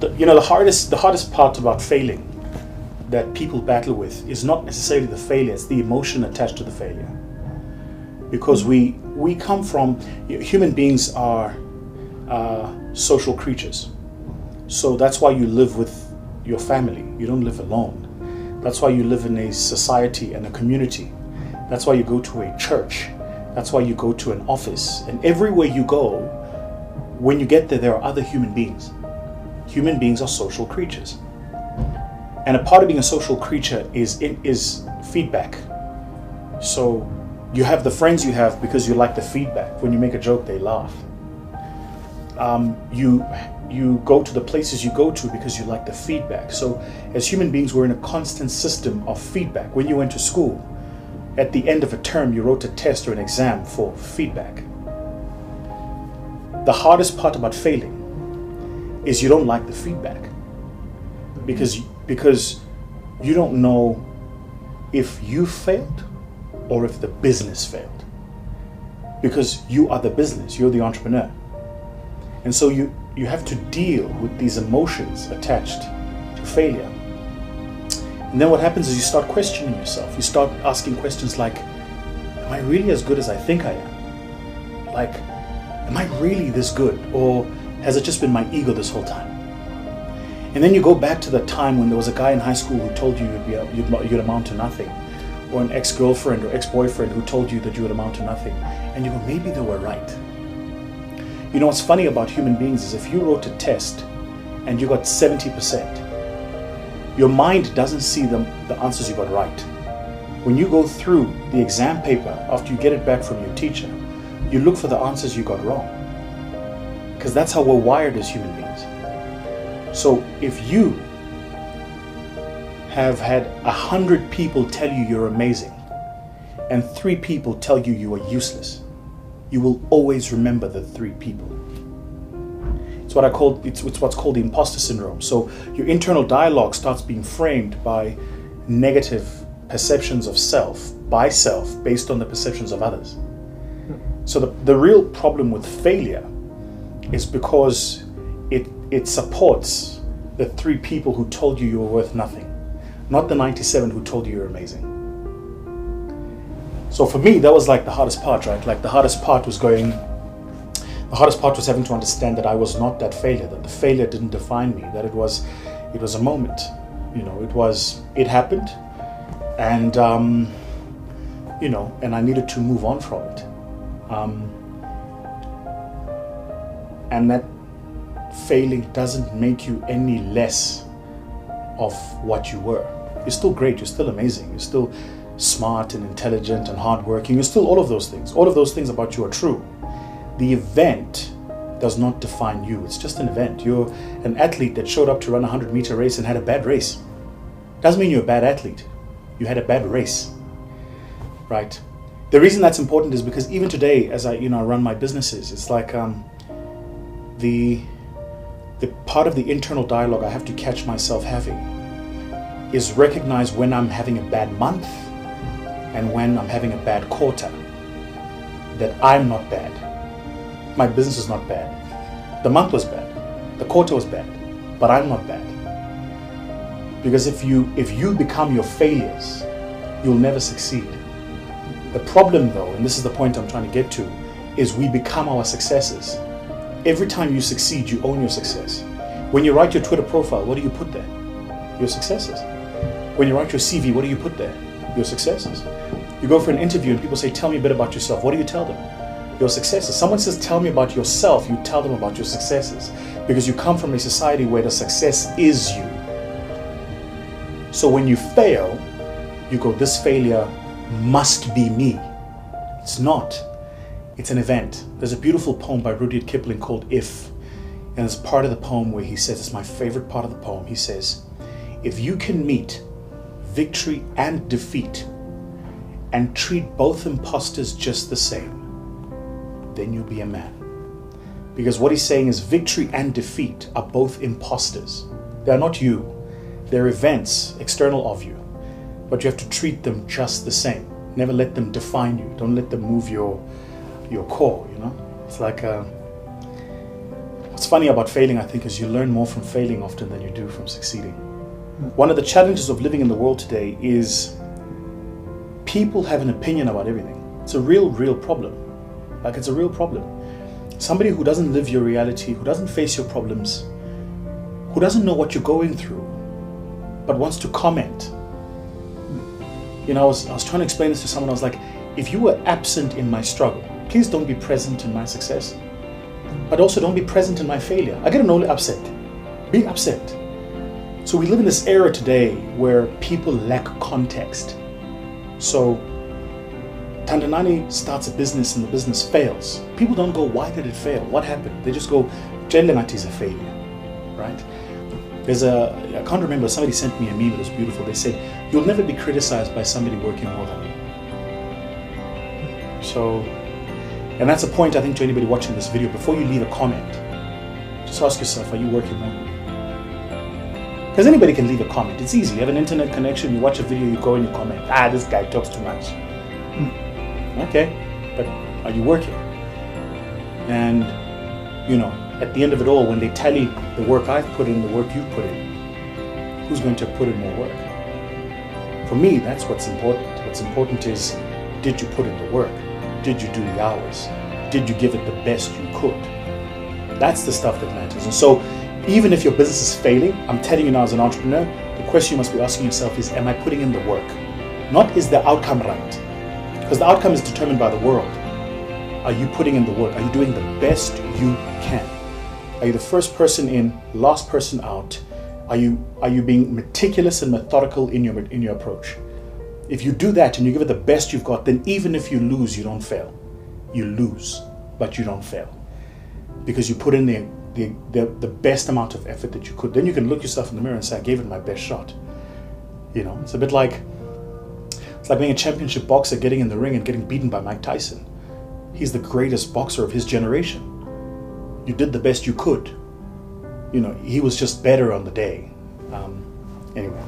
the hardest part about failing that people battle with is not necessarily the failure, it's the emotion attached to the failure. Because we come from, human beings are social creatures. So that's why you live with your family. You don't live alone. That's why you live in a society and a community. That's why you go to a church. That's why you go to an office. And everywhere you go, when you get there are other human beings. Human beings are social creatures. And a part of being a social creature is feedback. So you have the friends you have because you like the feedback. When you make a joke, they laugh. You go to the places you go to because you like the feedback. So as human beings, we're in a constant system of feedback. When you went to school, at the end of a term, you wrote a test or an exam for feedback. The hardest part about failing is you don't like the feedback because you don't know if you failed or if the business failed, because you are the business, you're the entrepreneur. And so you have to deal with these emotions attached to failure. And then what happens is you start questioning yourself. You start asking questions like, am I really as good as I think I am? Like, am I really this good? Or has it just been my ego this whole time? And then you go back to the time when there was a guy in high school who told you you'd amount to nothing, or an ex-girlfriend or ex-boyfriend who told you that you would amount to nothing. And you go, maybe they were right. You know what's funny about human beings is if you wrote a test and you got 70%, your mind doesn't see the answers you got right. When you go through the exam paper, after you get it back from your teacher, you look for the answers you got wrong. Because that's how we're wired as human beings. So if you have had 100 people tell you you're amazing and 3 people tell you you are useless, you will always remember the 3 people. It's what's called the imposter syndrome. So your internal dialogue starts being framed by negative perceptions of self, by self, based on the perceptions of others. So the real problem with failure is because it supports the 3 people who told you you were worth nothing, not the 97 who told you you're amazing. So for me, that was like the hardest part, right? Like the hardest part was having to understand that I was not that failure, that the failure didn't define me, that it was a moment, it happened, and and I needed to move on from it, and that failing doesn't make you any less of what you were. You're still great, you're still amazing, you're still smart and intelligent and hardworking, you're still all of those things. All of those things about you are true. The event does not define you. It's just an event. You're an athlete that showed up to run a 100-meter race and had a bad race. Doesn't mean you're a bad athlete. You had a bad race, right? The reason that's important is because even today, as I run my businesses, it's like the part of the internal dialogue I have to catch myself having is recognize when I'm having a bad month and when I'm having a bad quarter. That I'm not bad. My business is not bad. The month was bad. The quarter was bad. But I'm not bad. Because if you become your failures, you'll never succeed. The problem though, and this is the point I'm trying to get to, is we become our successes. Every time you succeed, you own your success. When you write your Twitter profile, what do you put there? Your successes. When you write your CV, what do you put there? Your successes. You go for an interview and people say, tell me a bit about yourself. What do you tell them? Your successes. Someone says, tell me about yourself. You tell them about your successes. Because you come from a society where the success is you. So when you fail, you go, this failure must be me. It's not. It's an event. There's a beautiful poem by Rudyard Kipling called If. And there's part of the poem where he says, it's my favorite part of the poem. He says, if you can meet victory and defeat and treat both imposters just the same, then you'll be a man. Because what he's saying is victory and defeat are both imposters. They are not you. They're events external of you. But you have to treat them just the same. Never let them define you. Don't let them move your core, It's like, what's funny about failing, I think, is you learn more from failing often than you do from succeeding. One of the challenges of living in the world today is people have an opinion about everything. It's a real problem. Like, it's a real problem. Somebody who doesn't live your reality, who doesn't face your problems, who doesn't know what you're going through, but wants to comment. You know, I was trying to explain this to someone. I was like, if you were absent in my struggle, please don't be present in my success, but also don't be present in my failure. I get an only upset. Be upset. So we live in this era today where people lack context. So Tandanani starts a business and the business fails. People don't go, why did it fail? What happened? They just go, Jendangati is a failure, right? I can't remember, somebody sent me a meme that was beautiful. They said, you'll never be criticized by somebody working more than you. So, and that's a point, I think, to anybody watching this video. Before you leave a comment, just ask yourself, are you working more than me? Because anybody can leave a comment. It's easy. You have an internet connection, you watch a video, you go and you comment. This guy talks too much. Okay, but are you working? And, you know, at the end of it all, when they tally the work I've put in, the work you've put in, who's going to put in more work? For me, that's what's important. What's important is, did you put in the work? Did you do the hours? Did you give it the best you could? That's the stuff that matters. And so, even if your business is failing, I'm telling you now as an entrepreneur, the question you must be asking yourself is, am I putting in the work? Not, is the outcome right? Because the outcome is determined by the world. Are you putting in the work? Are you doing the best you can? Are you the first person in, last person out? Are you being meticulous and methodical in your approach? If you do that and you give it the best you've got, then even if you lose, you don't fail. You lose, but you don't fail. Because you put in the best amount of effort that you could. Then you can look yourself in the mirror and say, I gave it my best shot. You know, it's a bit like, it's like being a championship boxer, getting in the ring and getting beaten by Mike Tyson. He's the greatest boxer of his generation. You did the best you could. You know, he was just better on the day. Anyway.